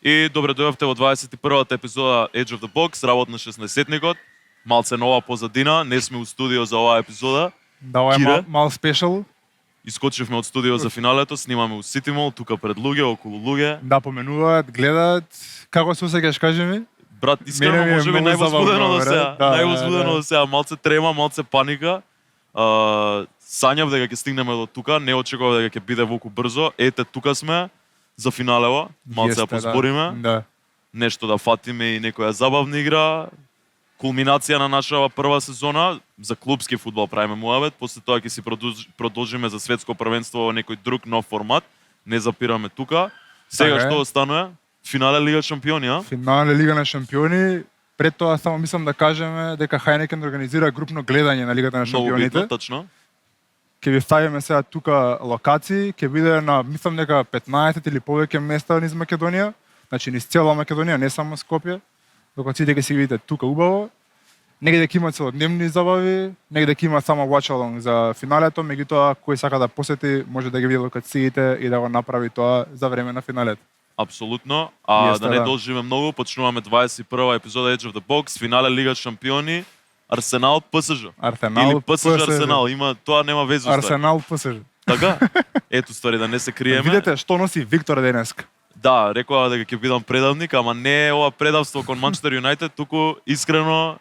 И добре дојавте во 21-та епизода Edge of the Box, работ на 16-никот. Малце нова позадина, не сме у студио за оваа епизода. Да, ова е мал спешал. Искочивме од студио за финалето, снимаме у City Mall, тука пред луѓе, околу луѓе. Да, поменуваат, гледаат. Како се осеќаш, кажи ми? Брат, искрено можеби највозбудено до сега. Највозбудено до сега, малце трема, малце паника. Сањав дека ќе стигнеме до тука, не очекував дека ќе биде волку брзо. Ете, тука сме за финалево, малце да позбориме. Да. Нешто да фатиме и некоја забавна игра. Кулминација на нашава прва сезона, за клубски фудбал правиме муабет, после тоа ќе си продолжиме за светско првенство во некој друг нов формат. Не запираме тука. Сега што останува? Финале Лига шампиони, а? Финале Лига на шампиони. Пред тоа само мислам да кажеме дека Хайнекен организира групно гледање на Лигата на шампионите. Многу битно, тачно. Ќе ви ставиме сега тука локации, ќе биде на мислам дека 15 или повеќе места низ Македонија, значи низ цела Македонија, не само Скопје. Докато сите ќе си видите тука убаво. Негде ќе има целодневни забави, негде ќе има само watch along за финалето, меѓутоа кој сака да посети може да ги види локациите и да го направи тоа за време на финалето. Апсолутно. Да не должиме многу, почнуваме 21-ва епизода Edge of the Box, финале Лига шампиони. Арсенал ПСЖ. Или ПСЖ Арсенал, има тоа нема веза. Арсенал ПСЖ. Така? Ето ствари да не се криеме. Видете што носи Виктор денеска. Да, рекоа дека ќе бидам предавник, ама не е ова предавство кон Манчестер Юнајтед, туку искрено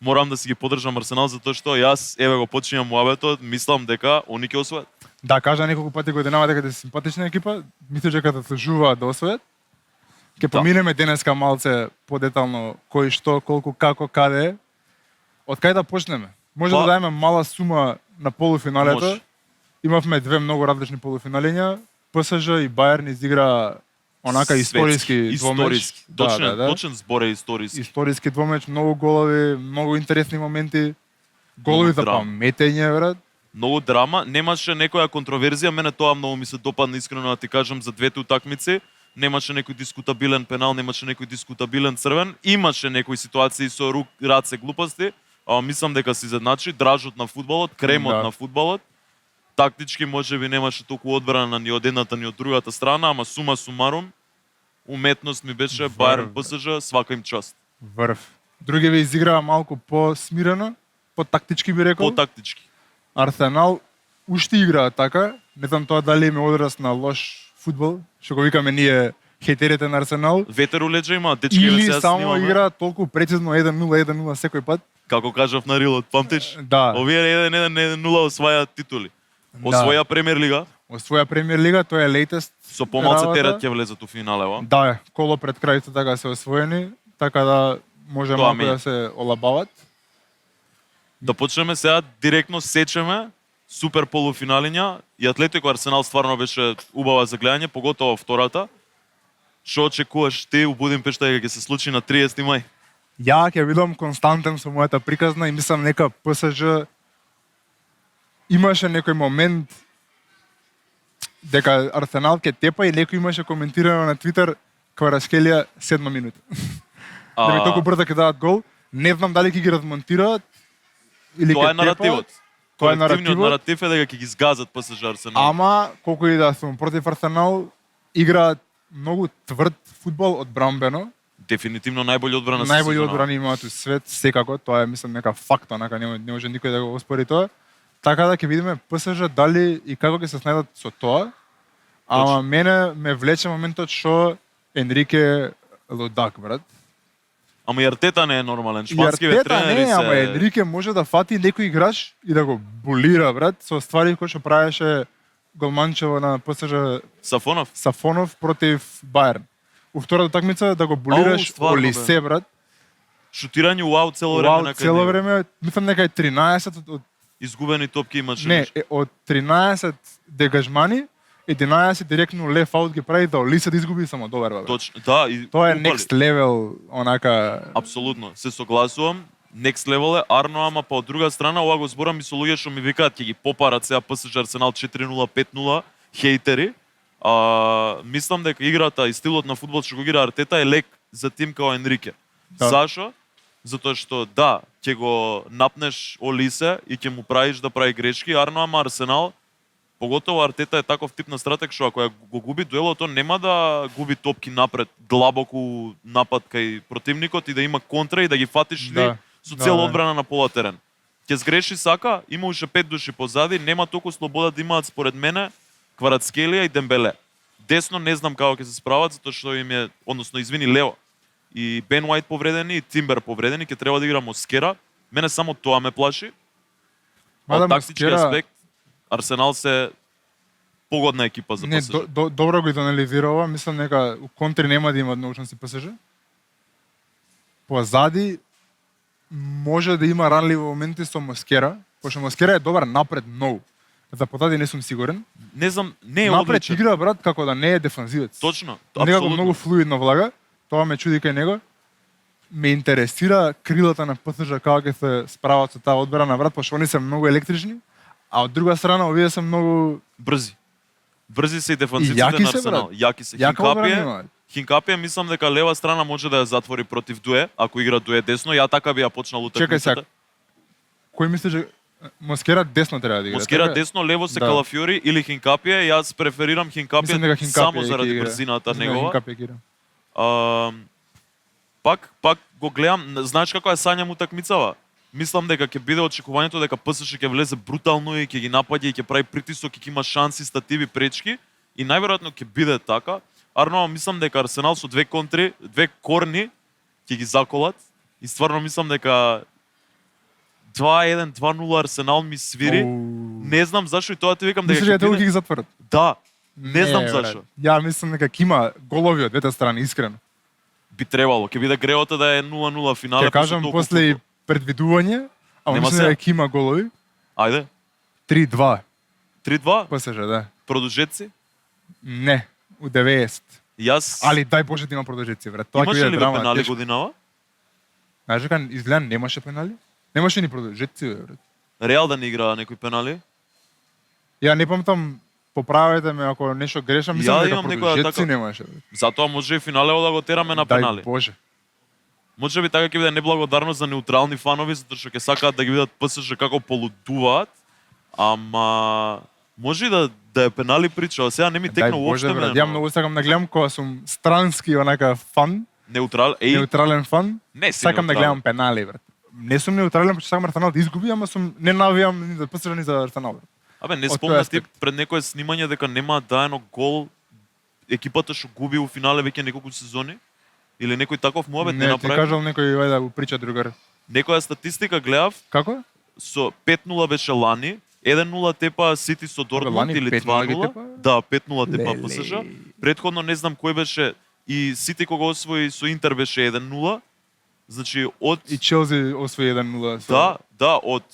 морам да си ги поддржам Арсенал затоа што јас еве го починам муабетот, мислам дека они ќе освојат. Да, кажа неколку пати годинава дека е симпатична екипа, мислам дека заслужуваат да освојат. Ќе поминеме денеска малце подетално кој што, колку, како, каде. Од кај да почнеме? Може да даеме мала сума на полуфиналето. Имавме две многу различни полуфиналиња. ПСЖ и Бајерн изигра онака историски двомеч. Точен збор е историски. Историски двомеч, многу голови, многу интересни моменти. Голови за паметење, брат. Многу драма, немаше некоја контроверзија, мене тоа многу ми се допадна искрено да ти кажам за двете утакмици. Немаше некој дискутабилен пенал, немаше некој дискутабилен црвен, имаше некои ситуации со рук, раце, глупости, ама мислам дека се изедначи дражот на фудбалот, кремот на фудбалот. Тактички можеби немаше толку одбрана ни од едната ни од другата страна, ама сума сумарум уметност ми беше Бајерн ПСЖ, свака им част. Врв. Други ви изиграа малку по-смирено, по-тактички би рекол. По-тактички. Арсенал уште играа така, не знам тоа дали им е одраз на лош фудбал, што го викаме ние хејтерите на Арсенал. Ветер у леџа има, дечки ве сега снимаме. Или само играат толку прецизно 1-0, 1-0 секој пат. Како кажав на Рилот, памтиш? Да. Овие 1-1-0 освајаат титули. Освоја Премиер лига. Освоја Премиер лига, тоа е latest. Со помалце терет ќе влезат у финалево. Да, коло пред крајот така се освоени, така да може малку да се олабават. Да почнеме сега, директно сечеме супер полуфиналиња и Атлетико Арсенал стварно беше убава за гледање, поготово втората. Што очекуваш ти у Будимпешта дека ќе се случи на 30 мај? Ја ќе бидам константен со мојата приказна и мислам нека ПСЖ имаше некој момент дека Арсенал ќе тепа и некој имаше коментирано на Твитер Кварашкелија 7 минута. Да ми толку брзо ќе дадат гол. Не знам дали ќе ги размонтираат или тоа е наративот. Тоа е наративот. Наратив е дека ќе ги згазат ПСЖ Арсенал. Ама колку и да сум против Арсенал, играат многу тврд фудбал одбранбено. Дефинитивно најбољи одбрана сезона. Најбољи одбрани имаат у свет, секако, тоа е мислам нека факт, онака не може никој да го оспори тоа. Така да ќе видиме ПСЖ дали и како ќе се снајдат со тоа. Ама мене ме влече моментот што Енрике лудак, брат. Ама и Артета не е нормален. Шпанскиве тренери се... Ама Енрике може да фати некој играч и да го булира, брат, со ствари кои што правеше голманчево на ПСЖ Сафонов против Бајерн. У втората утакмица да го булираш Олисе, брат. Шутирање уау цело време на цело време, мислам нека е 13 од изгубени топки имаше. Не, од 13 дегажмани, 11 директно лев аут ги прави да Олисе да изгуби само доверба. Точно, да, и тоа е next level, онака. Апсолутно, се согласувам. Next level е Арно, ама па од друга страна ова го зборам и со луѓе што ми викаат ќе ги попарат сега ПСЖ Арсенал 4-0, 5-0, хейтери. Мислам дека играта и стилот на фудбал што го игра Артета е лек за тим као Енрике. Да. Зашо? Затоа што да, ќе го напнеш Олисе и ќе му правиш да прави грешки. Арно, ама Арсенал Поготово Артета е таков тип на стратег што ако ја го губи дуелот, он нема да губи топки напред, длабоку напад кај противникот и да има контра и да ги фатиш ли со цела одбрана на пола терен. Ќе сгреши Сака, има уште 5 души позади, нема толку слобода да имаат според мене Кварацскелија и Дембеле. Десно не знам како ќе се справат, затоа што им е, односно извини лево. И Бен Уайт повредени, и Тимбер повредени, ќе треба да игра Москера. Мене само тоа ме плаши. Од тактички аспект, Арсенал се погодна екипа за ПСЖ. Добро го анализира ова, мислам дека у контри нема да имаат научности ПСЖ. Позади може да има ранливи моменти со Москера, пошто Москера е добар напред многу. За позади не сум сигурен. Не знам, не е напред одличен. игра брат како да не е дефанзивец. Точно, Некако апсолутно. многу флуидно влага, тоа ме чуди кај него. Ме интересира крилата на ПСЖ како ќе се справат со таа одбрана брат, пошто они се многу електрични, а од друга страна овие се многу брзи. Брзи се и дефанзивците јаки на се, Арсенал. брат. Јаки се. Јака одбрана има. Хинкапија мислам дека лева страна може да ја затвори против Дуе, ако игра Дуе десно. Ја така би ја почнал Чекај сега. утакмицата. Кој мислиш дека Москера десно треба да игра? Москера така? десно, лево се Да. Калафиори или Хинкапија. Јас преферирам Мислам дека Хинкапија Хинкапија само ќе заради игра. брзината Мислам дека негова. Хинкапија ќе игра. Пак го гледам, знаеш како ја сањам утакмицава? Мислам дека ќе биде очекувањето дека ПСЖ ќе влезе брутално и ќе ги напаѓа и ќе прави притисок и ќе има шанси, стативи, пречки и најверојатно ќе биде така. Арно мислам дека Арсенал со две контри, две корни ќе ги заколат и стварно мислам дека 2-1, 2-0 Арсенал ми свири. Не знам зашо и тоа ти викам дека Мислиш дека ќе ќе биде... ги затворат? Да, не знам брат. зашо. Ја мислам дека ќе има голови од двете страни, искрено. Би требало, ќе биде греота да е 0-0 финале. Ќе кажам толку после и футбол. предвидување, ама Нема мислам сега. дека ќе има голови. Ајде, 3-2 3-2, ПСЖ, да. продолжетци. Не, у 90. Јас Али дај Боже да има продолжеци, брат. Тоа ќе имаше биде ли бе драма. пенали тешко. годинава? Знаеш дека изгледа немаше пенали? Немаше ни продолжеци, бе, брат. Реал да не играа некои пенали? Ја не памтам, поправете ме ако нешто грешам, мислам Ја дека имам некоја продолжеци така- немаше. Брат. Затоа може и финалево да го тераме на пенали. Дај Боже. Може би така ќе биде неблагодарност за неутрални фанови, затоа што ќе сакаат да ги видат ПСЖ како полудуваат. Ама може и да е пенали прича, сега не ми текна Дај Боже, уопште брат. мене. Ја многу сакам да гледам кога сум странски онака фан, неутрален фан. не си Сакам да неутрален. гледам пенали, брат. Не сум неутрален, пошто сакам Арсенал да изгуби, ама сум не навијам ни за ПСЖ ни за Арсенал, брат. Абе, не Од спомна тој ти аспект. пред некое снимање дека нема даено гол екипата што губи у финале веќе неколку сезони? Или некој таков муабет не Не, ти направи? кажал некој ајде да го прича другар. Некоја статистика гледав, Како? со 5-0 беше лани, 1-0 тепа Сити со Дортмунд лани или 5:0 ги 2-0. тепа? Да, 5-0 тепа Леле. ПСЖ. Претходно не знам кој беше и Сити кога освои со Интер беше 1-0. Значи од И Челси освои 1-0. да, од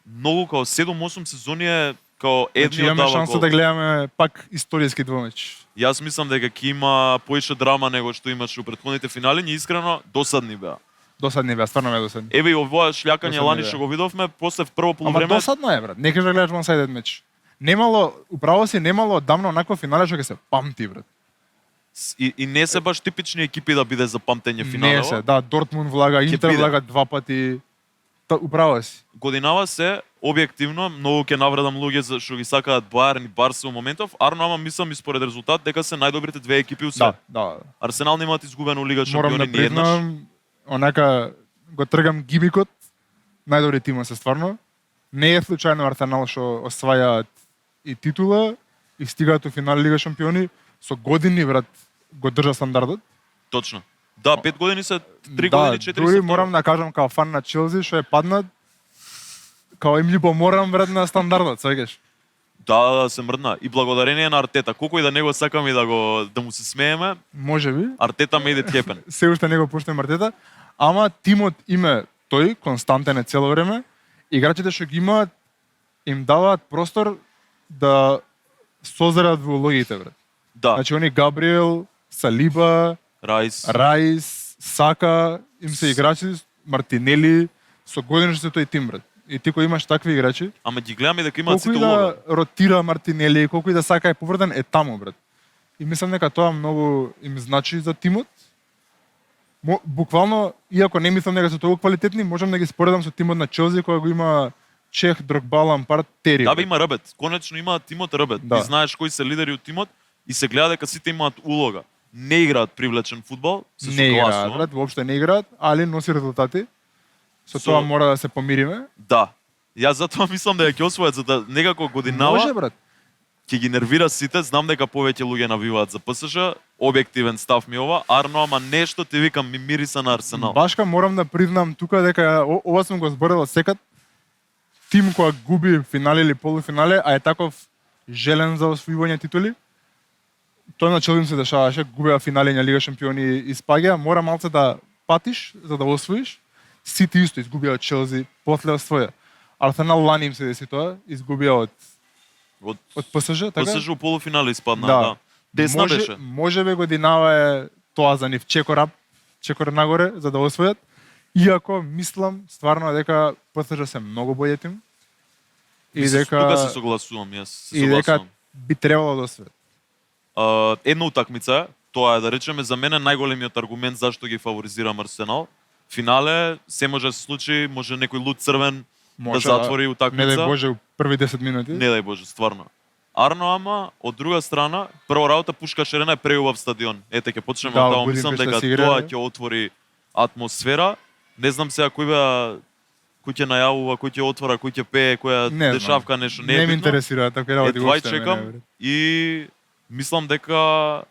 многу као 7-8 сезони е као едни Значи имаме оддава шанса гол. да гледаме пак историски двомеч. Јас мислам дека ќе има поише драма него што имаше у претходните финали, ни искрено досадни беа. Досадни беа, стварно ме досадни. Еве и овоја шљакање Досадни лани беа. што го видовме, после в прво Ама полувреме досадно е, брат. Не кажеш да гледаш one-sided меч. Немало, управо си, немало одамна онакво финале што ќе се памти, брат. и не се баш типични екипи да биде за памтење Не финалево. се, да, Дортмунд влага, Интер биде. влага 2 пати. Управо си. Годинава се објективно, многу ќе навредам луѓе за што ги сакаат Баерн и Барса во моментов, арно ама мислам и според резултат дека се најдобрите две екипи у свет. Да. Арсенал немаат изгубено Лига Морам шампиони да ни еднаш. признам, онака го тргам гимикот, најдобри тима се стварно. Не е случајно Арсенал што освајаат и титула и стигаат у финал Лига шампиони со години, брат, го држа стандардот. Точно. Да, 5 години се 3 да, години, 4 дури се морам да кажам као фан на Челси што е паднат, као им љубо морам, брат, на стандардот, сваќаш. Да, се мрдна. И благодарение на Артета. Колку и да не го сакам и да му се смееме, Може би. Артета made it happen. Се уште не го поштам Артета, ама тимот име тој, константен е цело време, играчите што ги имаат, им даваат простор да созрат во улогите, брат. Да, Значи, они Габриел, Салиба, Райс. Раис, Сака, им се играчи, Мартинели, со години што се тој тим, брат. И ти кој имаш такви играчи, Ама ги гледаме дека имаат колку сите и да улога. ротира Мартинели, колку и да Сака е повреден, е таму, брат. И мислам дека тоа многу им значи за тимот. Буквално, иако не мислам дека се толку квалитетни, можам да ги споредам со тимот на Челси, која го има Чех, Дрогба, Лампард, Тери. Да, бе, има ръбет. Конечно има тимот ръбет. Да. Ти знаеш кои се лидери од тимот и се гледа дека сите имаат улога. Не играат привлечен фудбал, се Не играат, согласувам. брат, воопшто не играат, али носи резултати. Со тоа мора да се помириме. Да. Јас затоа мислам дека ќе освојат, за да некако годинава Може, брат. ќе ги нервира сите. Знам дека повеќе луѓе навиваат за ПСЖ. Објективен став ми ова. Арно, ама нешто ти викам, ми мириса на Арсенал. Башка морам да признам тука дека ова сум го зборил секад. Тим која губи финале или полуфинале, а е таков желен за освојување титули. Тоа на Челси се дешаваше, губеа финале на Лига шампиони и спаѓа, мора малце да патиш за да освоиш. Сити исто изгубија од Челси, после освоја. Арсенал лани им се деси тоа, изгубија од ПСЖ, така? ПСЖ у полуфинале испадна, Да. да. Тесна беше. Можебе годинава е тоа за нив чекор нагоре за да освојат. Иако мислам стварно дека ПСЖ се многу боље тим. И Тука се дека согласувам, јас се и дека согласувам. би требало да освојат. Една утакмица, тоа е да речеме за мене најголемиот аргумент зашто ги фаворизирам Арсенал. Финале се може да се случи, може некој луд црвен да затвори утакмица. Не дај Боже у први 10 минути. Не дај Боже, стварно. Арно, ама од друга страна, прво работа Пушкаш Арена е преубав стадион. Ете, ќе почнеме Да, од тоа, у мислам Будимпешта дека се играе. тоа ќе отвори атмосфера. Не знам сега кој беа кој ќе најавува, кој ќе отвора, кој ќе пее, која Не знам. дешавка нешто не е Не ми битно. интересира такви работи Тоа и воопшто. чекам и мислам дека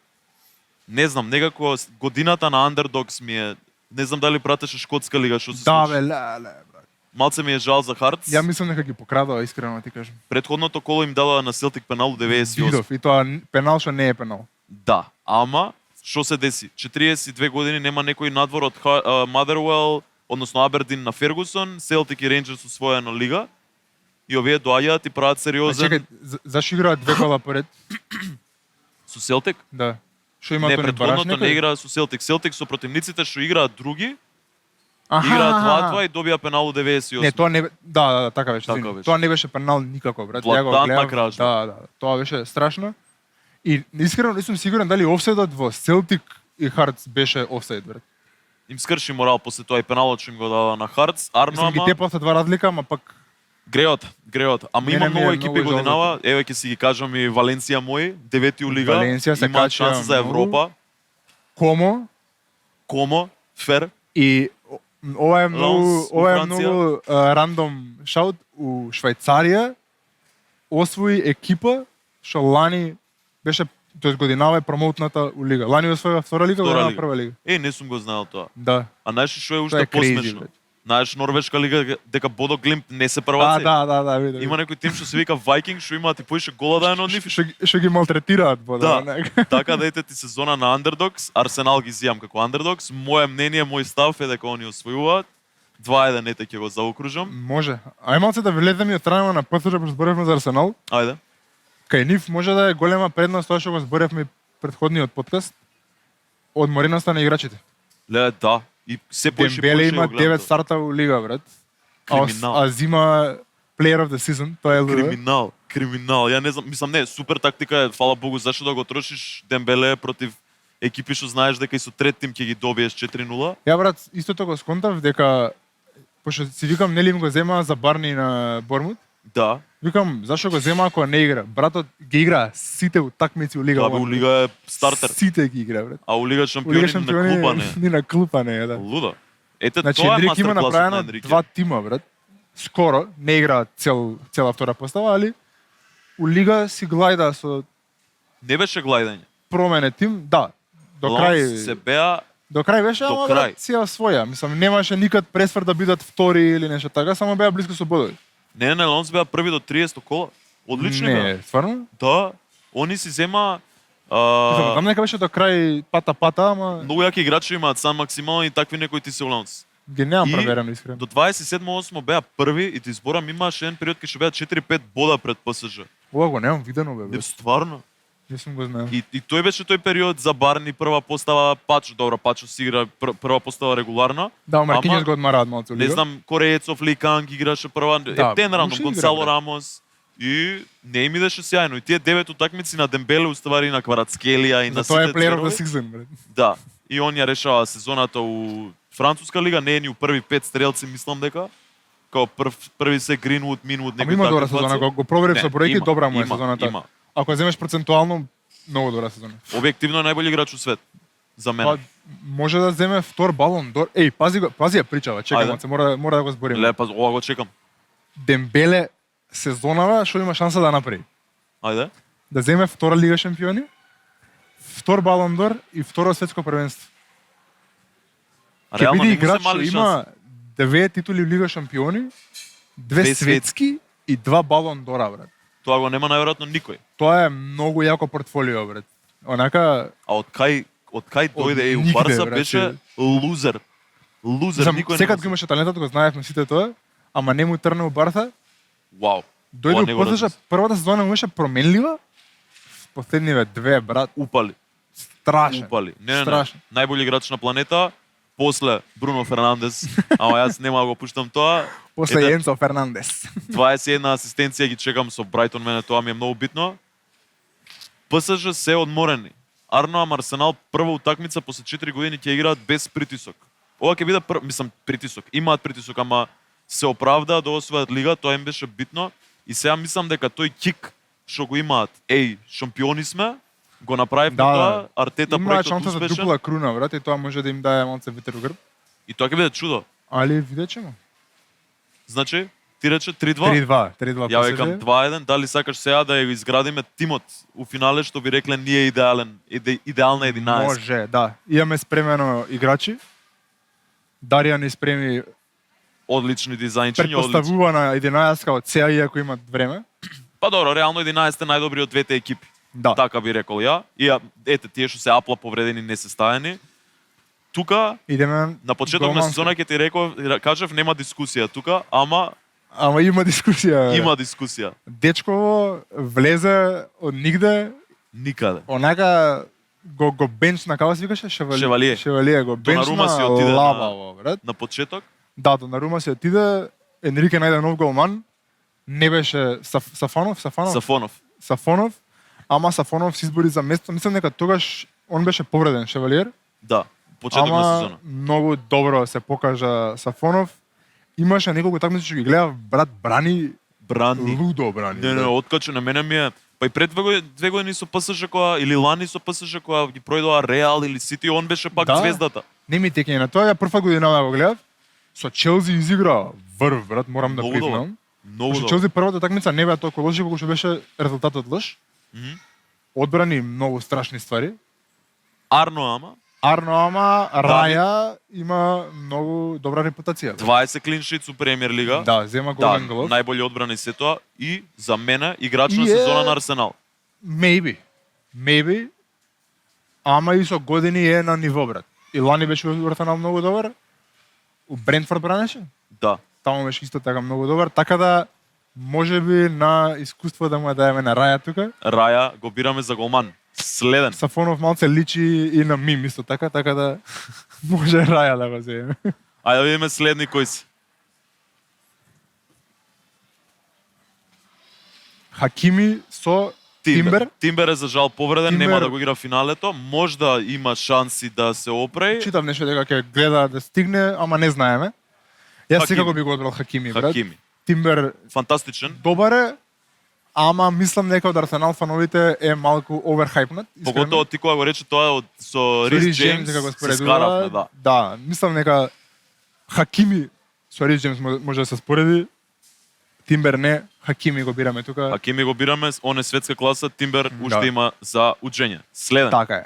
не знам, некако годината на Underdogs ми е, не знам дали пратеше Шкотска лига што се Да, случи. бе, ле, брат. Малце ми е жал за Хартс. Ја мислам дека ги покрадува, искрено ти кажам. Предходното коло им дадоа на Селтик пенал у 98. Видов, и тоа пенал што не е пенал. Да, ама што се деси? 42 години нема некој надвор од Motherwell, односно Абердин на Фергусон, Селтик и Рейнџерс усвоена лига. И овие доаѓаат и прават А сериозен чекај, зашо играат две кола поред? со Селтик. Да. Што има Не, тој бараш предходното не некој? играа со Селтик. Селтик со противниците што играат други, Аха, играат аха. 2-2 и добија пенал у 98. Не, тоа не да, така беше. Така извини. беше. Тоа не беше пенал никако, брат. Ја го Блатантна гледав. кражба. Да, тоа беше страшно. И искрено не сум сигурен дали офсайдот во Селтик и Хартс беше офсайд, брат. Им скрши морал после тоа и пеналот што им го дава на Хартс. Арно, Мислам ги ама те после два разлика, ама пак греот. Ама Мене има ми е многу екипи многу жал годинава, еве ќе си ги кажам и Валенсија мој, 9-ти у лига, Валенсија се имаат качија шанса за многу. Европа, Комо Комо, Фер, и ова е многу Ланс у ова е Франција. многу рандом шаут у Швајцарија освои екипа што лани беше тоест годинава е промоутната у лига. Лани освоила втора лига, Втора годинава лига. прва лига. не сум го знаел тоа. Да. А знаеш што е Тоа уште е crazy, посмешно? брат. Знаеш Норвешка лига дека Бодо Глимт не се Да, прваци. да, видов. Има некој тим што се вика Viking што имаат и поише гола да од нив. Што ги малтретираат Да. бода. Така да ете ти сезона на Underdogs, Арсенал ги зијам како Underdogs. Моje мнение, мој став е дека они освојуваат. 2-1 ете ќе го заокружам. Може. Ај малце да влеземе и од страна на ПСЖ, што зборевме за Арсенал. Ајде. Кај нив може да е голема предност тоа што го зборевме предходниот подкаст. Одмореноста на играчите. Ле, да. И се поише Дембеле има го гледам 9 старта у лига, брат. Криминал. А зима Player of the Season, тоа е лудо. Криминал. Ја не знам, мислам не, супер тактика е, фала Богу, зашто да го трошиш Дембеле против екипи што знаеш дека и со трет тим ќе ги добиеш 4-0. Ја брат, истото го сконтав дека пошто си викам нели им го зема за Барни на Бормут. Да. Викам зашо го зема ако не игра? Братот ги игра сите утакмици у лига. Тоа бе, у лига е стартер. Сите ги игра, брат. А у лига У шампиони лига на шампиони клупа не. ни на клупа не е, да. Луда. Ете, Значи тоа е Енрик има мастеркласот направено на Енрике. два тима, брат. Скоро не играат цела втора постава, али у лига си глајда со Не беше глајдање. промене тим, да. До крај се беа До крај беше, До ама крај. брат, си ја своја. Мислам, немаше никад пресвр да бидат втори или нешто така, само беа близко со бодови. не, Лонс беа први до 30 кола. Одлични беа. Не, стварно? Да. Они си зема Мислам, знам дека беше до крај пата, ама многу јаки играчи имаат Сан Максимал и такви некои ти се у Лонс. ги немам И проверено искрено. До 27-8 беа први и ти изборам имаше еден период кога што беа 4-5 бода пред ПСЖ. Ова го немам видено бе. Не, брат. стварно. Не сум го знаел. И тој беше тој период за Барни прва постава Пачо, добро, Пачо си игра прва постава регуларна. Да, Маркињес ама, го одмараат малку Не знам, Кореецов, Ликанг играше прва, Да, ептен рандом, уште игра, Гонсало брат. Рамос. И не им идеше сјајно. И тие 9 утакмици на Дембеле, уствари на Кварацкелија и на За тоа е сите Player of the цверови. Season, брат. Да. И он ја решава сезоната у Француска лига, не е ни у први 5 стрелци, мислам дека. као први се Greenwood, Minwood, Ама има добра сезона, го проверив со бројки, добра му е сезоната. Има. Ако ја земеш процентуално, многу добра сезона. Објективно е најбољи играч у свет. За мене. Па, може да земе втор балон дор. Еј, пази ја причава, чекам, Ајде. се мора да го збориме. Лепа, ова го чекам. Дембеле сезонава што има шанса да направи. Ајде. Да земе втора Лига шампиони, втор балон дор и второ светско првенство. Ќе Реално биде не му се играч што мали има шанси. 9 титули в Лига шампиони, 2 Две светски и 2 балон дора, брат. Тоа го нема најверојатно никој. Тоа е многу јако портфолио, брат. Онака, А од кај дојде у нигде, Барса брат, беше лузер. Лузер, никој секад не го имаше талентот, го знаевме сите тоа, ама не му тргна у Барса. Вау. Дојде не у го ПСЖ, размислив. првата сезона му беше променлива. Последниве две, брат, Упали, страшен. упали. Не. Страшен. Најбољи играч на планета, после Бруно Фернандес, ама јас нема да го пуштам тоа. После Ете, Енцо Фернандес. 21 асистенција ги чекам со Брайтон, мене тоа ми е многу битно. ПСЖ се одморени. Арно ама Арсенал прва утакмица после 4 години ќе играат без притисок. Ова ќе биде мислам притисок. Имаат притисок, ама се оправдаа да освојат лига, тоа им беше битно. И сега мислам дека тој кик што го имаат, шампиони сме, го направи Да, тоа, Артета Има проектот шанса за успешен. дупла круна, брат, и тоа може да им даде малце ветер у грб. И тоа ќе биде чудо. Али видечемо. Значи, ти рече 3-2? 3-2 Ја ПСЖ. викам 2-1, дали сакаш сега да ја изградиме тимот у финале, што би рекле ние идеална 11. Може, да. Имаме спремено играчи. Даријан ни спреми, Одлични дизајнчиња, одлични. предпоставува на 11 од сега, иако имат време. Па добро, реално 11 е најдобри од двете екипи. Да. Така би рекол ја. И ете, тие што се апла повредени не се стаени. Тука, Идеме на почеток на голмански. сезона ќе ти кажав, нема дискусија тука, ама Ама има дискусија. има дискусија. Дечково влезе од нигде, Никаде. онака го бенчна, како се викаше? Шевалие. Шевалие го Донарума си бенчна отиде на- лававо, брат. На почеток, Да, Донарума си отиде, Енрике најде нов голман, не беше Сафонов, ама Сафонов се избори за место. Мислам дека тогаш он беше повреден, Шевалиер. да, почеток на Ама сезона. многу добро се покажа Сафонов. Имаше неколку такмици што ги гледав, брат, брани Брани. лудо брани. Не, брат. откаче на мене ми е. Па и пред 2 години со ПСЖ која или лани со ПСЖ која ги пројдоа Реал или Сити, он беше пак Да. звездата. Не ми текне на тоа, ја прва година да го гледав. Со Челси изигра врв, брат, морам да Многу добар. признам. Многу Со добро. Челси првата такмица не беа толку лоши колку што беше резултатот лош. Мгм. Одбрани многу страшни ствари. Арно ама Арно ама Раја има многу добра репутација. 20 клиншит у Премиер лига. Да, зема Да, голен голов. најбољи одбрани се тоа и за мене играч на И е- сезона на Арсенал. Maybe. Ама и со години е на ниво, брат. И лани беше у Арсенал многу добар. У Брентфорд бранеше. Да. Таму беше исто така многу добар, така да можеби на искуство да му ја даеме на Раја тука. Раја го бираме за голман. Следен. Сафонов малце личи и на Мим исто така, така да може Раја да го земе. Ајде да видиме следни кои се. Хакими со Тимбер. Тимбер е за жал повреден, нема Тимбер- да го игра финалето. Можда има шанси да се опре. Читав нешто дека ќе гледа да стигне, ама не знаеме. Јас Хакими. секако би го одбрал Хакими, брат. Хакими. Тимбер Фантастичен. добар е, ама мислам дека од Арсенал фановите е малку оверхајпнат. искрено. Поготово ти кога го рече тоа со Рис Джеймс дека го се скаравме, споредува. да. Да, мислам дека Хакими со Рис Джеймс може да се спореди. Тимбер не, Хакими го бираме тука. Хакими го бираме, он е светска класа, Тимбер Да. уште има за учење. Следен. Така е.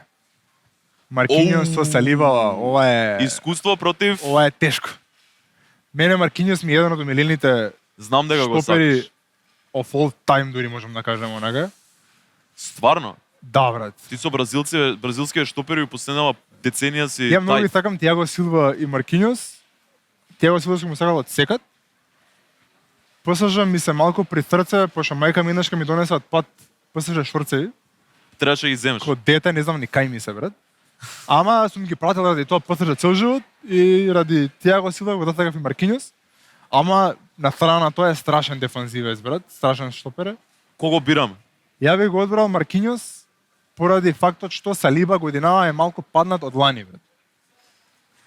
Маркиньос со Салиба, ова Искуство е тешко. Мене Маркиньос ми е еден од омилените Знам дека го штопери сакаш. of all time, дури можам да кажем онака. Стварно. Да, брат. Ти со бразилските штопери у последнава деценија си Ја многу ги сакам Тиаго Силва и Маркиньос. Тиаго Силва сум го сакал од секад. ПСЖ ми се малку при срце, пошто мајка ми еднашка ми донесе од пат ПСЖ шорцеви. требаше да ги земеш. Ко дете не знам ни кај ми се, брат. Ама сум ги пратил ради тоа ПСЖ цел живот и ради Тиаго Силва го засакав и Маркиньос. Ама на страна на тоа е страшен дефанзивец, брат, страшен штопер. Кого бираме? Ја би го одбрал Маркиньос поради фактот што Салиба годинава е малку паднат од лани, брат.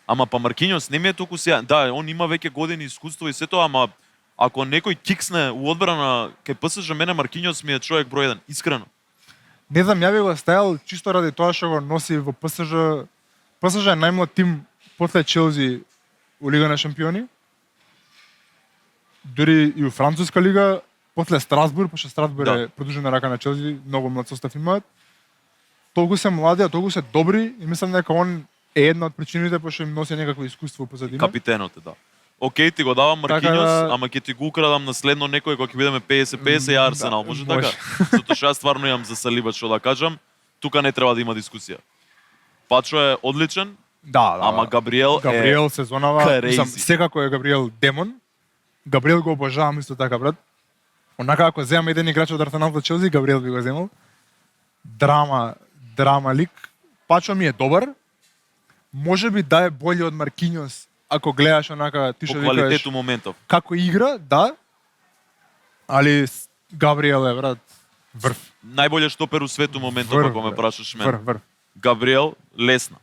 Ама па Маркиньос не ми е толку сега. Да, он има веќе години искуство и се тоа, ама ако некој киксне у одбрана кај ПСЖ, мене Маркиньос ми е човек број 1, искрено. Не знам, ја би го ставил чисто ради тоа што го носи во ПСЖ. ПСЖ е најмлад тим после Челси у Лига на шампиони. Дури и у Француска лига, после Страсбург, пошто Страсбург Да. е продолжена рака на Челси, многу млад состав имаат. Толку се млади, а толку се добри и мислам дека он е една од причините пошто им носи некакво искуство позадина. Капитенот е, да. Океј, ти го давам Така Маркиньос, да- ама ќе ти го украдам на следно некој кога ќе бидеме 50-50 и Арсенал, Да, може може. така? Затоа што јас стварно имам за Салиба што да кажам, тука не треба да има дискусија. Пачо е одличен, Да, да. ама да. Габриел Габриел сезонава, crazy. мислам, секако е Габриел демон. Габриел го обожавам исто така, брат. Онака ако земам еден играч од Арсенал за Челси, Габриел би го земал. Драма лик. Пачо ми е добар. Може би да е болje од Маркиньос, ако гледаш онака ти по што викаш квалитету моментов. како игра, да. Али Габриел е, брат, врв. Најболje штопер у свету моментов, Врв, ако ме брат. прашаш мене. Врв. Габриел, лесна.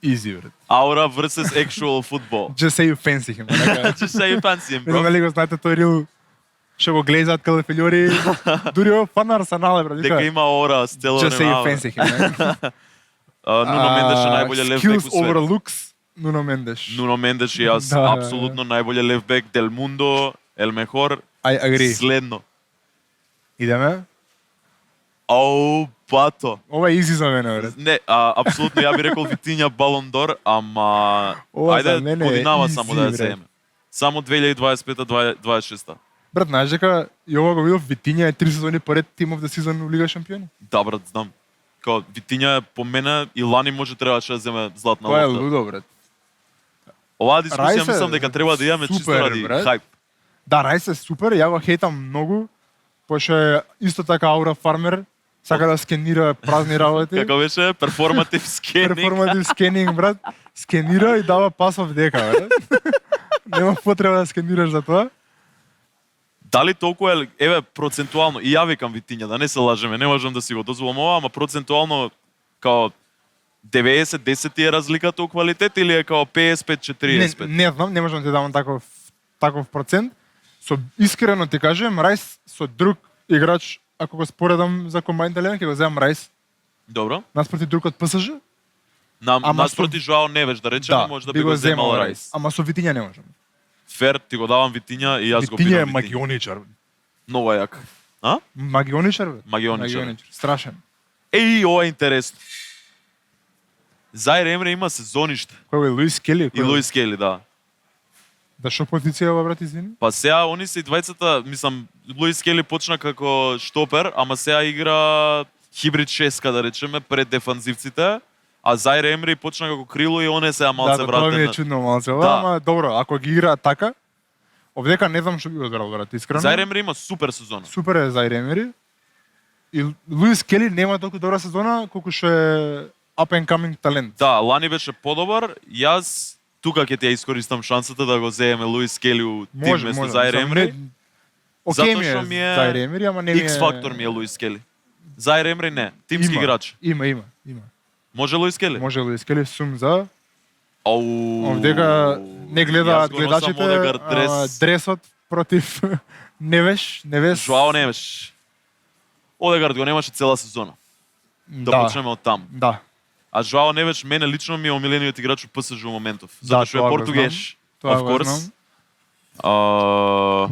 Easy, брат. Aura versus actual football. Just say you fancy him. Онака. Just say you fancy him, Не знам bro. дали го знаете тој рил што го глезаат каде филјори. Дури ово фан на Арсенал е, брат. Дека има aura, Стела Just say you Роналдо. fancy him. не? Нуно Мендеш е најболje лев бек Skills у over свет. looks, Nuno Mendes. Нуно Мендеш и јас, Да. апсолутно најболje лев бек, Дел Мундо, Ел Мехор, I agree. следно. Идеме? Ау, пато. Ова е easy за мене, брат. Не, апсолутно ја би рекол Витиња Балон дор, ама Ова за ајде мене е годинава easy, само да ја брат. земеме. Само 2025-26. Брат, знаеш дека и ова го видов Витиња е 3 сезони поред Team of the Season у Лига шампиони. Да, брат, знам. Као Витиња е по мене и лани може требаше да земе златна Тоа е лопта. лудо, брат. Оваа дискусија Рајс е мислам дека треба да имаме чисто супер, ради брат. хајп. Да, Рајс е супер, ја го хейтам многу, пошто е исто така аура фармер, сака да скенира празни работи. Како беше? Перформатив скенинг. Перформатив скенинг, брат. Скенира и дава пасов дека, брат. Нема потреба да скенираш за тоа. Дали толку е, еве, процентуално, и ја викам Витиња, да не се лажеме, не можам да си го дозволам ова, ама процентуално, као 90-10 ти е разликата у квалитет или е као 55-45? Не знам, не можам да ти давам таков процент. Со искрено ти кажем, Рајс со друг играч, ако го споредам за комбайн талент, ќе го земам Рајс. Добро. Наспроти друг од ПСЖ? Ама Ама наспроти Жоао Невеш, да речеме, може да би го земал Рајс. Ама со Витиња не можам. Фер, ти го давам Витиња и јас го Витиња е бидам Витиња. магионичар. Много јак. А? Магионичар, бе. Магионичар. Страшен. Еј, ова е интересно. Заир Емре има сезониште. Кој е Луис Кели? И Луис Кели, да. Да што позиција ова, брат, извини? Па сега они се и двајцата, мислам, Луис Кели почна како штопер, ама сега игра хибрид шеска, да речеме, пред дефанзивците, а Заир Емри почна како крило и он е сега малце Да, тоа ми е вратен. чудно малце. Ова, Да. ама добро, ако ги игра така, овдека не знам што би одбрал, брат, искрено. Заир Емри има супер сезона. Супер е Заир Емери. И Луис Кели нема толку добра сезона колку што е up and coming талент. Да, лани беше подобар. Јас тука ќе ти ја искористам шансата да го земеме Луис Кели у тим место Заир Мислам, Емри. не- Океј ми Затоа е што ми е Заир Емери, ама не ми е... X фактор ми е Луис Кели. Заир Емри не, тимски Има, играч. Има. Може Луис Кели? Може Луис Кели сум за. Ау. Овдека не гледаат Јас го носам гледачите Одегар дрес. дресот против Невеш. Жоао Невеш. Одегард го немаше цела сезона. Да почнеме од там. Да. А Жоао Невеш мене лично ми е омилениот играч у ПСЖ у моментов. Да, Затоа што тоа е го португеш. Тоа Of го course. знам. А,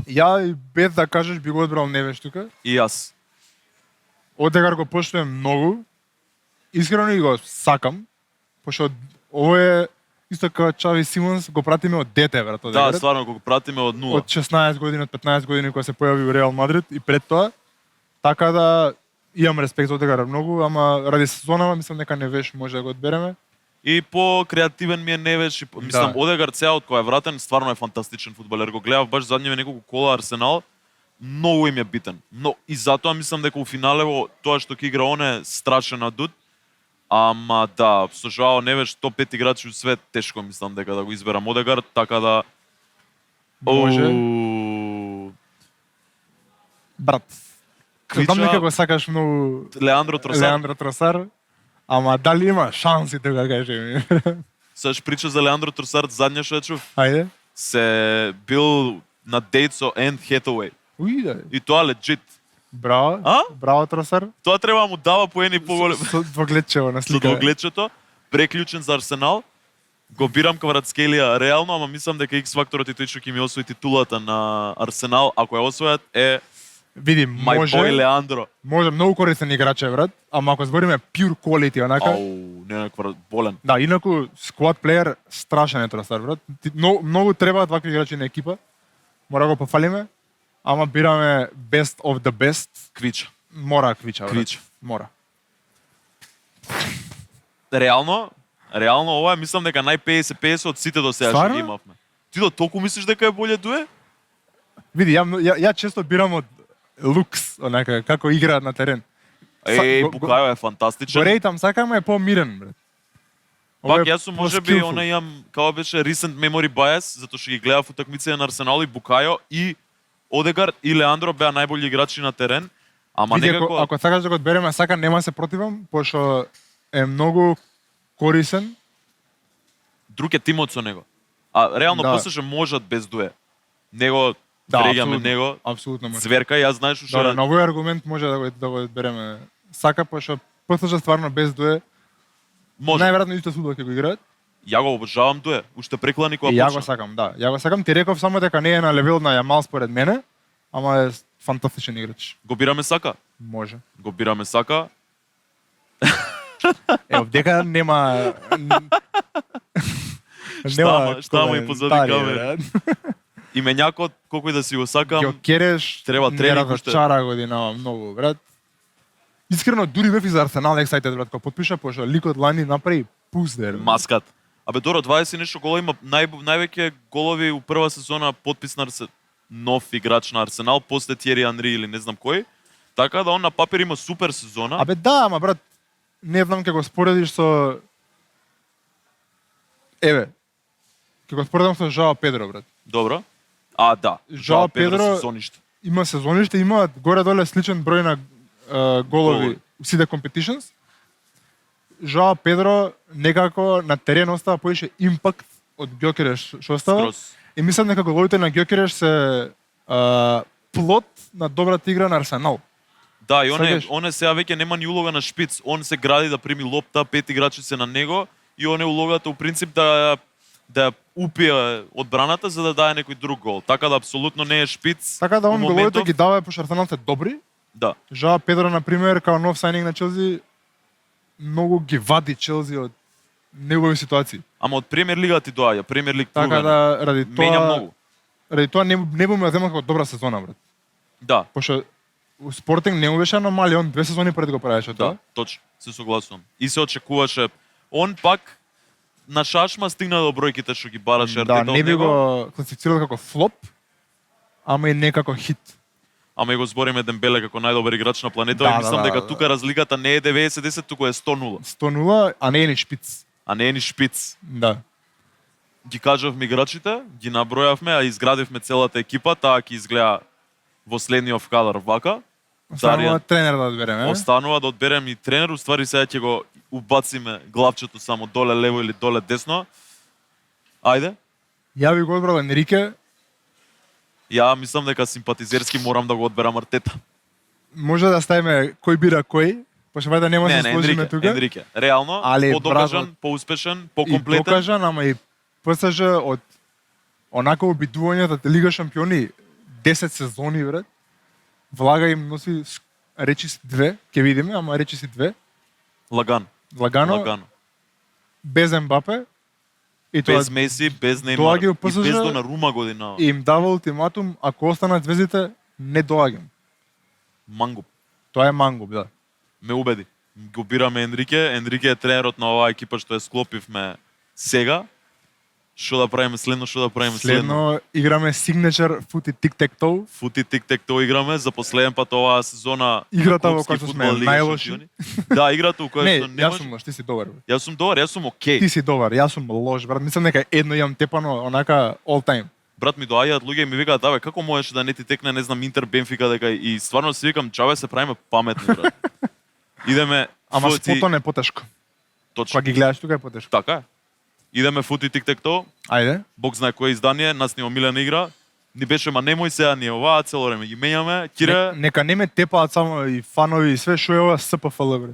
Ја и без да кажеш би го одбрал Невеш тука. и јас. Одегар го поштувам многу. Искрено и го сакам, пошто ово е исто како Чави Симонс, го пратиме од дете, брат, Да, Одегар. стварно кога пратиме од нула. Од 16 години, од 15 години кога се појави у Реал Мадрид и пред тоа. Така да имам респект за Одегар многу, ама ради сезонава мислам дека Невеш може да го одбереме. И по креативен ми е Невеш, и мислам Да. Одегард сега од кој е вратен, стварно е фантастичен фудбалер. Го гледав баш задниве неколку кола Арсенал, многу им е битен. Но и затоа мислам дека у финалево тоа што ќе игра он е страшен адут. Ама да, со Жоао Невеш топ 5 играчи у свет тешко мислам дека да го изберам Одегард, така да Може. Оу. Брат. Квича- Знам дека го сакаш многу Леандро Тросар. Леандро Тросар, ама дали има шанси тука кажи ми. Саш прича за Леандро Тросар, задње што ја чув. Ајде. се бил на дейт со Anne Hathaway. Уи, да. И тоа легит. Браво. А? Браво, Тросар. Тоа треба да му дава по едни поголем. Со двогледчево на Со слика. двогледчето, преклучен за Арсенал. Го бирам Кваратскелија реално, ама мислам дека X факторот и тој што ќе ми освои титулата на Арсенал, ако ја освојат, е Види, my може, boy Леандро. може многу корисен играч е, брат, ама ако збориме pure quality, онака, Ау, не болен. да, инаку squad player страшен е Тросар, брат. Многу требаат вакви играчи на екипа. Мора да го пофалиме, ама бираме best of the best. Квича. Мора Квича, брат. Квича. Мора. Реално ова е, мислам дека нај-50-50 од сите до сега што Стварно? ги имавме. Ти до толку мислиш дека е боле дуе? Види, ја често бирам од лукс, онака, како играат на терен. Букајо е фантастичен. Го рейтам, сакаме е помирен, брат. Ова Пак е јас сум можеби по-skillful. она имам како беше recent memory bias, затоа што ги гледав утакмиците на Арсенал и Букајо и Одегард и Леандро беа најбољи играчи на терен. Ама Види, некако ако сакаш да го одбереме, сака нема се противам, пошто е многу корисен. друг е тимот со него. А реално Да. после што можат без дуе. Него Да, вреѓаме апсолутно. него. Апсолутно може. Зверка, јас знаеш што Добре, на овој аргумент може да го одбереме. Сака, пошто ПСЖ стварно без дуе, може. најверојатно исто судба ќе го играат. Ја го обожавам дуе. Уште преклани кога И ја го почна. сакам, да. Ја го сакам, ти реков само дека не е на левел на Јамал според мене, ама е фантастичен играч. Го бираме Сака. Може. Го бираме Сака. Ево, дека нема... Шта ама и позади коментари, камера. брат. Именјакот, колку и да си го сакам, Ќе кереш, треба не тренинг уште. разочара годинава многу, брат. Искрено, дури бев и за Арсенал excited, брат, кога потпиша, пошто ликот лани направи пуздер. маскат. Абе, Доро, 20 и нешто гола има највеќе голови у прва сезона подпис на нов играч на Арсенал, после Тиери Анри или не знам кој. Така да он на папир има супер сезона. Абе да, ама брат, не знам ќе го споредиш со... Еве, ќе го споредам со Жоао Педро, брат. Добро. А, да. Жоао Педро- сезониште. Има сезониште, имаат горе-доле сличен број на голови Голови. у сите competitions. Жоао Педро некако на терен остава поише импакт од Ѓокереш што остава. Скрос. И мислам дека головите на Ѓокереш се плод на добрата игра на Арсенал. Да, и Сакаш? он е сега веќе нема ни улога на шпиц. Он се гради да прими лопта, 5 играчи се на него и он е улогата у принцип да ја упие одбраната за да даде некој друг гол. Така да апсолутно не е шпиц. Така да у он головите моментов. ги дава пошто Арсенал се добри. Да. Жоао Педро, например, као нов сајнинг на Челси, многу ги вади Челси од негови ситуации. Ама од Премиер лига ти доаѓа, Премиер лиг Така труден. да, ради Менја тоа, многу. ради тоа не бу ме земал како добра сезона, брат. Да, Пошто у Спортинг не му беше аномалија, он 2 сезони пред го правеше тоа. да, точно, се согласувам. И се очекуваше, он пак на шашма стигна до бројките што ги бараше Да, Артета не од би него, го класифицирал како флоп, ама и не како хит. ама и го збориме Дембеле како најдобар играч на планетата Да, и да, мислам да, дека да. тука разликата не е 90-10, туку е 100-0, 100-0, а не е ни шпиц. а не е ни шпиц. Да. Ги кажавме играчите, ги набројавме, а изградивме целата екипа, таа ќе изгледа во следниот кадар вака. Само тренер да одбереме. Останува да одберем и тренер, уствари сега ќе го убациме главчето само доле лево или доле десно. Ајде. Ја би го одбрал Енрике, Ја мислам дека симпатизерски морам да го одберам Артета. може да ставиме кој бира кој, пошто вајда нема да се сложиме Енрике, тука. Енрике. Реално, Али, подокажан, браво. поуспешен, И покомплетен. докажан, ама и ПСЖ од онака обидувањето од Лига шампиони 10 сезони, брат. Влага им носи речи си 2, ќе видиме, ама речи си 2. Лаган. Лагано, Лагано. без Ембапе. И тоа Без Меси, без Неймар. доаѓа у И ПСЖ без Донарума година. им дава ултиматум, ако останат звездите, не доаѓам. Мангуп. Тоа е мангуп, да. Ме убеди. Го бираме Енрике. Енрике е тренерот на оваа екипа што ја склопивме сега. Што да правиме следно, што да правиме следно. Следно играме signature фути тик-тек-тоу. Фути тик-тек-то играме за последен пат оваа сезона. Играта на во клупски која што фудбал сме Лига најлоши. шампиони. Да, играта во која Не, што јас немаш. сум лош, ти си добар. Бе. Јас сум добар, јас сум окей. Ти си добар, јас сум лош, брат. Мислам дека едно имам тепано, онака all time. Брат, ми доаѓаат луѓе и ми викаат, абе, како можеш да не ти текне, не знам, Интер Бенфика дека и стварно си викам, чаве се правиме паметни, брат. Идеме Ама фути- спотон е потешко. Точно. Кога ги гледаш тука е потешко. Така е. Идеме фути тик-тек-то, Ајде. Бог знае кое издание, нас ни омилена игра. Ни беше, ма немој сега, ние оваа цело време ги менјаме. Кире, Нека не ме тепаат само и фанови и све, шо е ова СПФЛ, бре.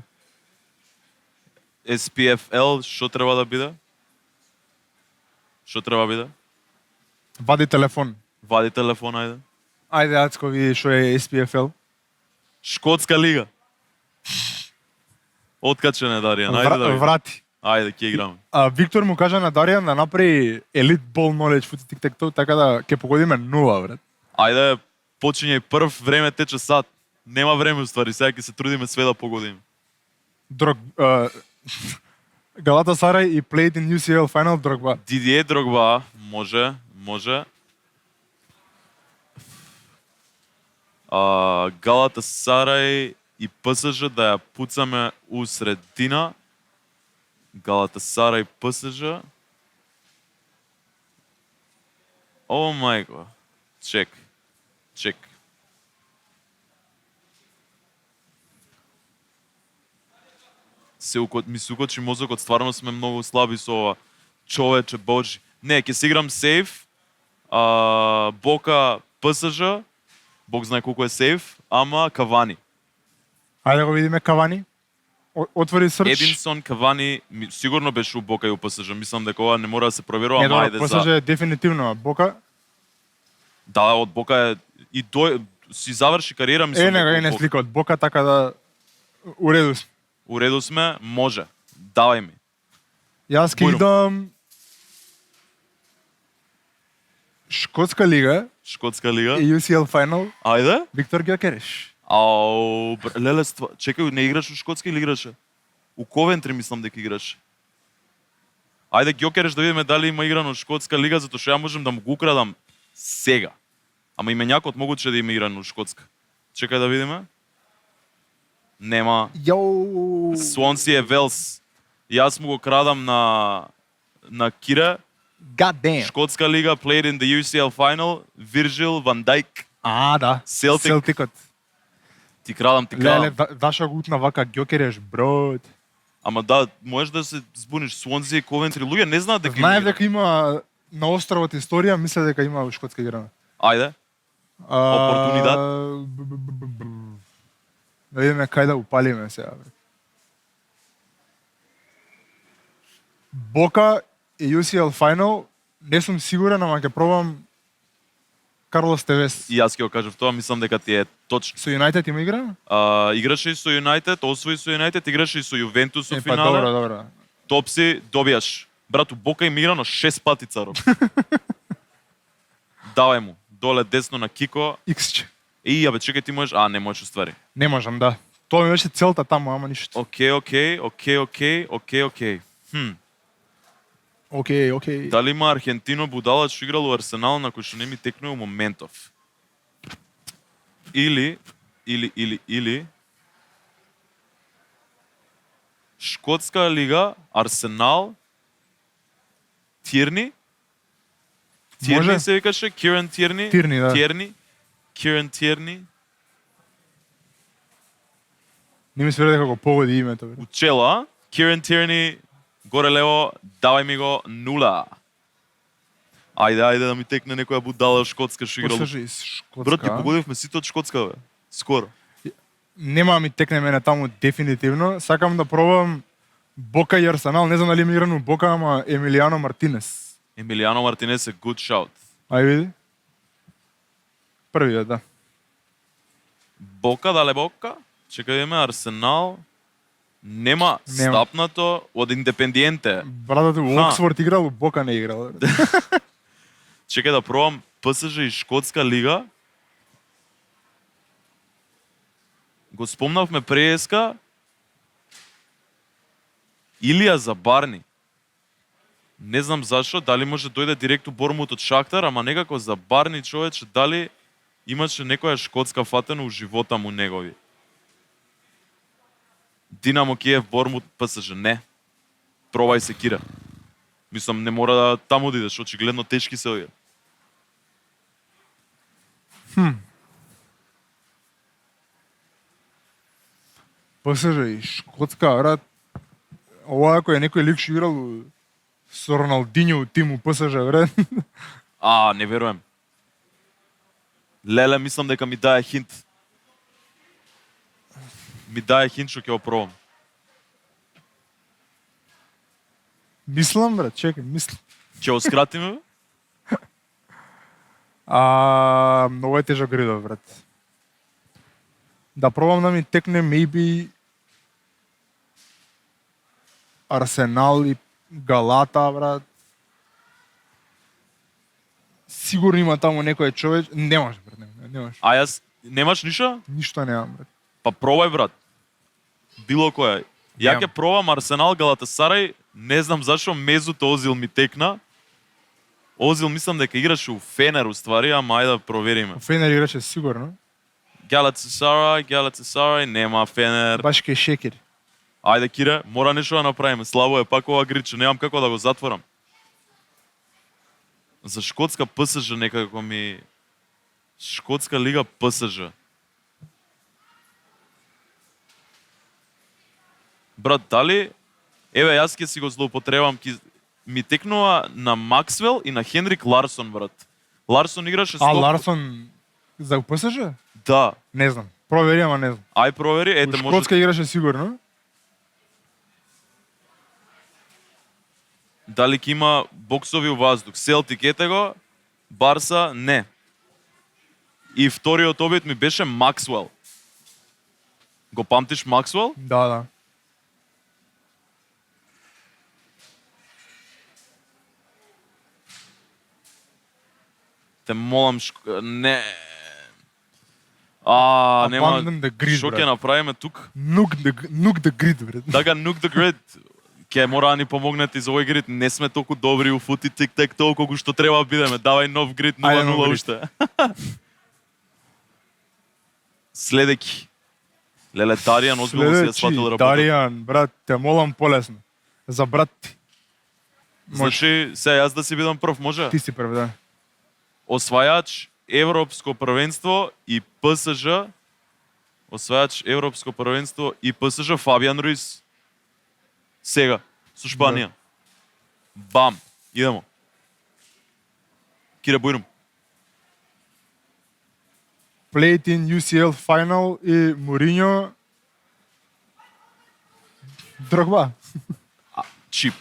SPFL, што треба да биде? Што треба биде? Вади телефон. Вади телефон, ајде. Ајде, Ацко, види шо е SPFL. Шкотска лига. Откачене, Даријан, ајде да видим. Врати. Ајде, ќе играме. Виктор му кажа на Даријан да направи Elite Ball Knowledge фути тик-тек-то, така да ќе погодиме 0, брат. Ајде, почињај прв, време тече сад. Нема време уствари, сега ќе се трудиме све да погодиме. Галатасарај и played in UCL final Дрогба. Дидие Дрогба, може. Галатасарај и ПСЖ да ја пуцаме у средина. Галатасарај ПСЖ. О мајко. Чек. Ми се укочи мозокот, стварно сме многу слаби со ова. Човече божи. Не, ќе си играм сейф. Бока ПСЖ. Бог знае колку е сейф, ама Кавани. Ајде го видиме Кавани. Отвори срч. Единсон Кавани сигурно беше у Бока и у ПСЖ. Мислам дека ова не мора да се проверува, Не, ама добро, ајде ПСЖ за. е дефинитивно. Бока. Да, од Бока е и си заврши кариера, мислам. Нега дека е у не Бока. слика од Бока, така да уреду сме. Уреду сме, може. Давај ми. Јас ќе Бујрум. идам Шкотска лига Шкотска лига. и UCL final Ајде. Виктор Ѓокереш. Ау, леле, чекај, не играш у Шкотска или играше? У Ковентри мислам дека играше. Ајде Ѓокереш да видиме дали има играно Шкотска лига, затоа што ја можам да му го украдам сега. Ама именјакот могуче да има играно у Шкотска. Чекај да видиме. Нема. Јоу. Свонси е Велс. Јас му го крадам на Кире. God damn. Шкотска лига, played in the UCL final. Вирджил Ван Дајк. Да. Селтик. Селтикот. Ти крадам. Леле, Даша го утна вака Ѓокереш, брод. Ама да, можеш да се збуниш Свонзи и Ковентри. Луѓе не знаат дека Знаев има. дека има на островот историја, мисле дека има шкотска игра. Ајде. Опортунидад. Да видиме кај да упалиме сега. Бре. Бока и UCL final, не сум сигурен, ама ќе пробам Карлос Тевес. И јас ќе го кажав тоа, мислам дека ти е точно. Со Юнајтед има игра? Играше и со Юнајтед, освои со Юнајтед, играше и со Јувентус во Па финале. добро. Топси, добијаш. Брату, Бока им играно 6 пати царов. Давај му. Доле десно на Кико. Иксче. И, абе, чекај, ти можеш... не можеш уствари. Не можам, да. Тоа ми беше целта таму, ама ништо. Океј. Океј. Дали има Аргентино будала што играл у Арсенал на кој што не ми текнува моментов? Или Шкотска лига, Арсенал, Тирни? Тирни Може. се викаше? Киран Тирни? Тирни, да. Киран Тирни. Не ми се вере дека го погоди името. Бре. Учела, Киран Тирни, горе лево, давај ми го 0. Ајде да ми текне некоја будала шкотска што играл. Послушај, Шкотска. Брат, ги погодивме сите од Шкотска, бе. Скоро. Нема ми текне мене таму дефинитивно. Сакам да пробам Бока и Арсенал. Не знам дали ми играно Бока, ама Емилиано Мартинес. Емилиано Мартинес е good shout. Ај види. Првиот, да. Бока, дале Бока? Чекај да имаме Арсенал. Нема стапнато од Индепендиенте. Братот у Оксфорд играл, у Бока не играл. Чекај да пробам ПСЖ и Шкотска лига. Го спомнавме преска. Илија Забарни. Не знам зашо, дали може дојде директ у Бормут од Шахтар, ама некако Забарни човече, дали имаше некоја шкотска фатено у живота му негови. Динамо Киев, Бормут, ПСЖ, не. Пробај се, Кира. Мислам, не мора да таму да идеш, очигледно тешки се овие. ПСЖ и Шкотска, брат. Ова ако е некој лик што играл у Со Роналдиньо у тиму ПСЖ, брат. Не верувам. Леле, мислам дека ми дае хинт. Ми дае хинт што ќе го пробам. Мислам, брат, чекај, мислам. Ќе го скратиме? Многу е тежок гридов, брат. Да пробам да ми текне maybe Арсенал и Галата, брат. Сигурно има таму некој човек. Немаш, брат, немаш. Јас немаш ништо? Ништо немам, брат. Па пробај, брат. Било која. Ја Немам. ќе пробам Арсенал Галатасарај, не знам зашо мезуто Озил ми текна. Озил мислам дека играше у Фенер уствари, ама ајде да провериме. Фенер играше сигурно. Галатасарај, нема Фенер. Баш ке шекер. Ајде Кире, мора нешто да направиме. Слабо е пак ова гриче, немам како да го затворам. За шкотска ПСЖ некако ми... Шкотска лига ПСЖ. Брат, дали... Еве, јас ќе си го злоупотребам, ми текнува на Максвел и на Хенрик Ларсон, брат. Ларсон играше 100... Ларсон за ПСЖ? Да. Не знам. Провери, ама не знам. Ај провери, У ете може... Шкотска играше сигурно. Дали ќе има боксови у воздух. Селтик ете го, Барса не. И вториот обид ми беше Максвел. Го памтиш Максвел? Да. Те молам, не. Нема. Abandon the grid, Што брат. ќе направиме тук? Nuke the grid, брат. Така, Nuke the Grid. Ќе мора да ни помогнете за овој грид. Не сме толку добри у фути тик-тек толку што треба бидеме. Давај нов грид 0-0 нов грид. уште. Следеки. Леле, Даријан озбилно си ја сватил работа. Даријан, брат, те молам полесно. За брат ти. Значи, сега јас да си бидам прв, може? Ти си прв, да. Освајач Европско првенство и ПСЖ. Освајач Европско првенство и ПСЖ Фабијан Руис. Сега, со Шпанија. Бам, идемо. Кире Бујрум. Played in UCL final и Мориньо. Дрогба. Чип.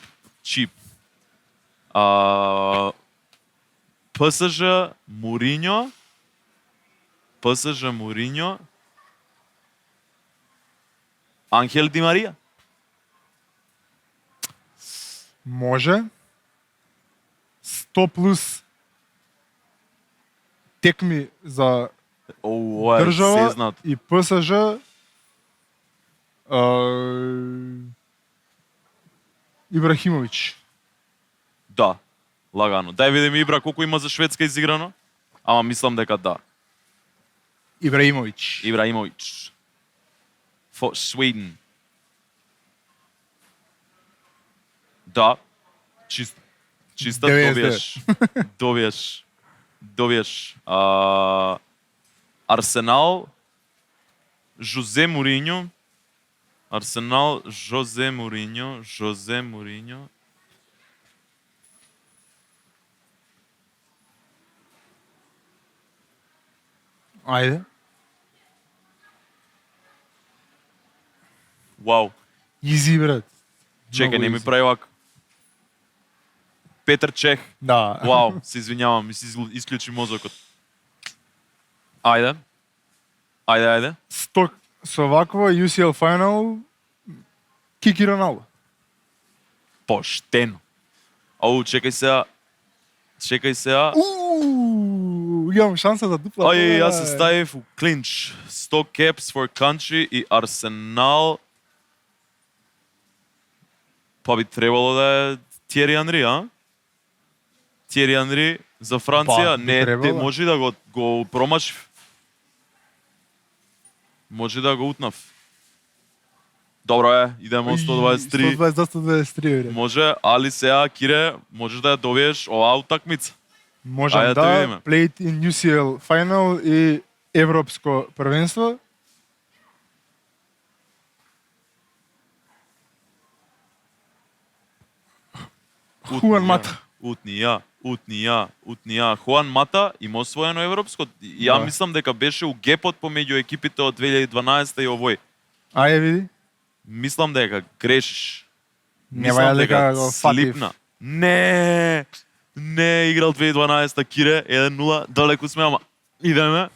ПСЖ Мориньо. Анхел Ди Марија. Може. 100 плюс текми за Ова е држава сезнат. и ПСЖ. Ибрахимович. Да, лагано. Дај видиме Ибра колку има за Шведска изиграно. Ама мислам дека да. Ибраимович. Ибраимович. For Sweden. Да. Чиста. 99. Добиеш. Арсенал. Жозе Мориньо. Жозе Мориньо. Ајде. Вау. Изи, брат. Чекај, Многу не ми изи. прави вака. Петар Чех. Да. Вау, се извинјавам, ми се исклучи мозокот. Ајде. Со вакво UCL final Кики Роналдо. Поштено. Чекај сега. Имам шанса за дупла. Јас се ставив у клинч. 100 caps for country и Арсенал. Па би требало да е Тиери Анри, а? Тиери Анри за Франција. Би Не, требало. може да го промашив. Може да го утнав. Добро е, идемо 123. 123, бре. Може, али сега, Кире, можеш да ја добиеш оваа утакмица. Можам Ајде да да. видиме. Played in UCL final и Европско првенство. Хуан Мата. Утнија. Хуан Мата има освоено европско. Ја Да. мислам дека беше у гепот помеѓу екипите од 2012 и овој. Ајде види. Мислам дека грешиш. Не Мислам ваја дека го фатив. слипна. Не, играл 2012 Кире, 1-0, далеку сме, ама идеме.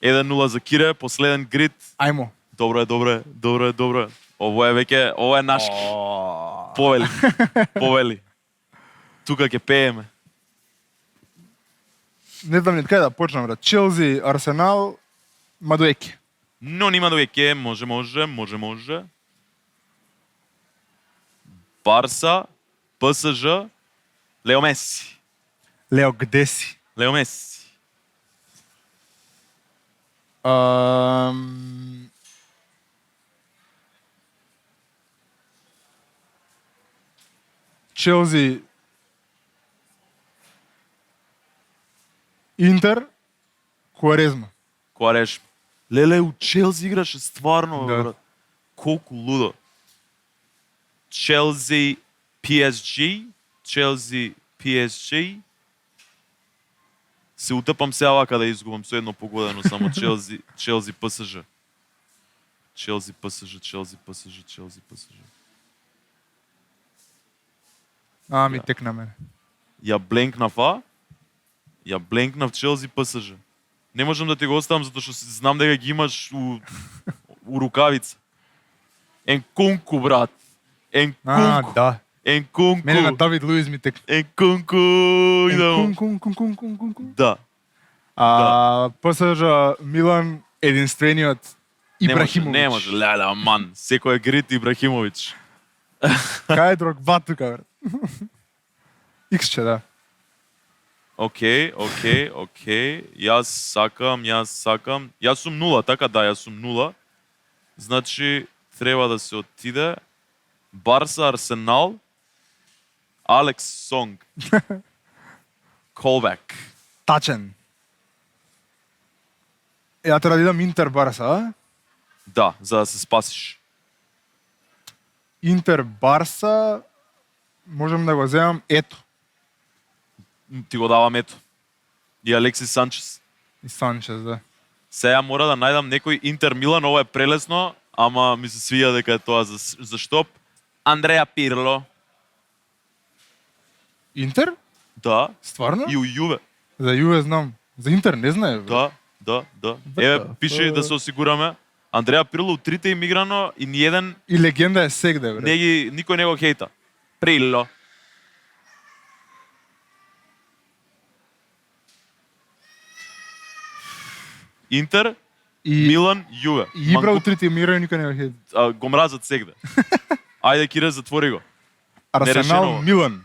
1-0 за Кире, последен грид. Ајмо. Добро е. Ово е наш. Повели. Тука ќе пееме. Не знам ни од каде да почнам, брат. Челси, Арсенал, Мадуеки. Но нима довеќе, може. Барса, ПСЖ, Лео Меси. Лео, где си? Лео Меси. Челси, Интер, Куарезма. Куареш. Леле, у Челси играше стварно, Да. брат. Колку лудо. Челси, PSG. Се утепам се вака да изгубам со едно погодено, само Челси, ПСЖ. Челси, ПСЖ. Ми Ја. текна мене. Ја бленкнав Челси, ПСЖ. Не можам да ти го оставам затоа што знам дека ги имаш у рукавица. Енкунку, брат. Енкунку. Да. Енкунку. Мене на Давид Луиз ми текна. Енкунку. Идемо. Кун. Да. ПСЖ, Милан, единствениот Ибрахимович. Не може, леле, аман. Секој е грит Ибрахимович. Кај е Дрогба тука, брат? Иксче, да. Океј. Јас сакам. Јас сум 0, така да, јас сум 0. Значи, треба да се отиде. Барса, Арсенал, Алекс Сонг. Колбек. Тачен. Ја треба да идам Интер Барса, а? Да, за да се спасиш. Интер Барса, можам да го земам ето. Ти го давам ето. И Алексис Санчес. И Санчес, да. Сега мора да најдам некој Интер Милан, ова е прелесно, ама ми се свија дека е тоа за штоп. Андреа Пирло. Интер? Да. Стварно? И у Јуве. За Јуве знам. За Интер не знае, бе. Да. Еве, пише да се осигураме. Андреа Пирло у трите им играно и ниеден И легенда е сегде, бре. никој не го хејта. Прило. Интер, И Милан, Јуве. И Ибра у трите мира и никој не го хеди. Го мразат сегде. Ајде, Кире, затвори го. Арсенал, Нерешено. Милан.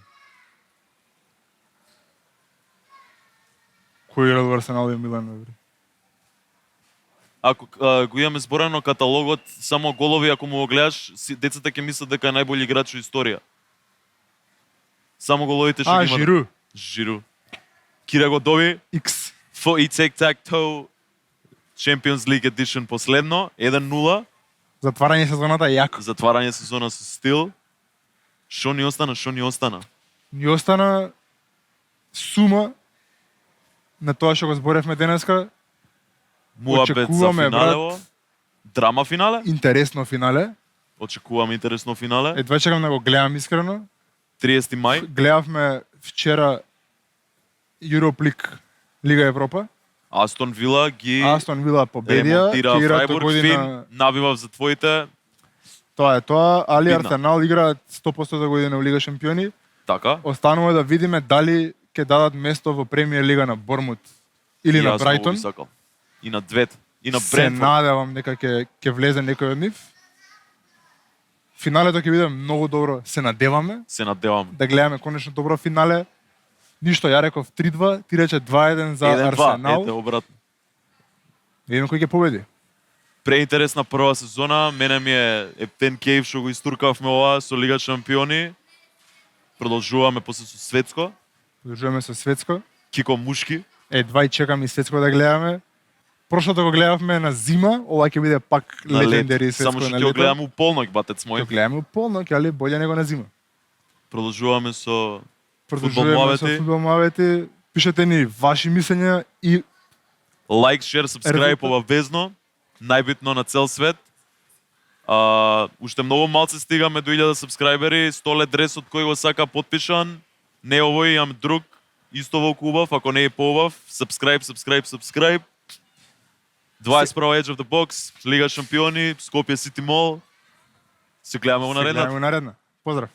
Кој играл во Арсенал и Милан, бре? Ако го имаме зборено каталогот, само голови, ако му го гледаш, децата ќе мислат дека е најбољи играч во историја. Само головите што ги има. Жиру. Жиру. Кире го доби. Икс. For и Tic-Tac-Toe Champions League Edition последно. 1-0. Затварање сезоната е јако. Затварање сезона со стил. Шо ни остана? Ни остана сума на тоа што го зборевме денеска. Муабет за Очекуваме, финалево. Драма финале. Интересно финале. Очекуваме интересно финале. Едва чекам да го гледам искрено. 30 мај. Гледавме вчера Europe League, Лига Европа. Астон Вила ги Астон Вила победија. ремонтира ќе играат Фрајбург. догодина- Фин, набивав за твоите. Тоа е тоа, али Видно. Арсенал играат 100% за година во Лига Шампиони. Така. Останува да видиме дали ќе дадат место во Премиер Лига на Бормут или И на јас многу Брайтон. би сакал. И на двете. И на Се Брентфорд. надевам дека ќе влезе некој од нив. Финалето ќе биде многу добро, се надеваме. Се надевам. Да гледаме конечно добро финале. Ништо, ја реков 3-2, ти рече 2-1 за 1-2. Арсенал. Ете, обратно. Видиме кој ќе победи. Преинтересна прва сезона. Мене ми е Ептен Кейв што го истуркавме ова со Лига Шампиони. Продолжуваме после со светско. Продолжуваме со светско. Кико мушки. Едва и чекам и светско да гледаме. Прошлото го гледавме на зима, ова ќе биде пак На лед. легендари светско Само што на ќе го лето. гледам у полнок, батец Ќе мој. го гледаме у полнок, али болje него на зима. Продолжуваме со Продолжуваме со Фудбал-муавети. фудбал муавети. Пишете ни ваши мислења и лайк, шер, сабскрајб обавезно. Најбитно на цел свет. Уште многу малце стигаме до 1000 сабскрајбери, 100 лет дресот кој го сака подпишан. Не овој, имам друг, исто волку убав, ако не е поубав, сабскрајб. 21 Edge of the Box, Лига шампиони, Скопје Сити Мол. Се гледаме во наредната. Се гледаме наредна. Поздрав.